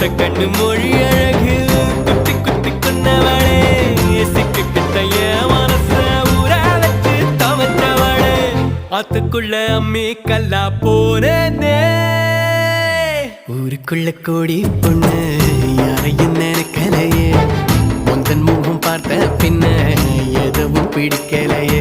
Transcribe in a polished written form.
கண்ணு மொழி அழகு குத்தி குத்தி கொன்னவளே சிக்கிட்ட என் மனச ஊற வச்சு தவற்றவளே ஆத்துக்குள்ள அம்மி கல்லா போனே ஊருக்குள்ள கோடி பொண்ணு யாரையும் நினைக்கலையே உந்தன் முகம் பார்த்த பின்ன எதுவும் பிடிக்கலையே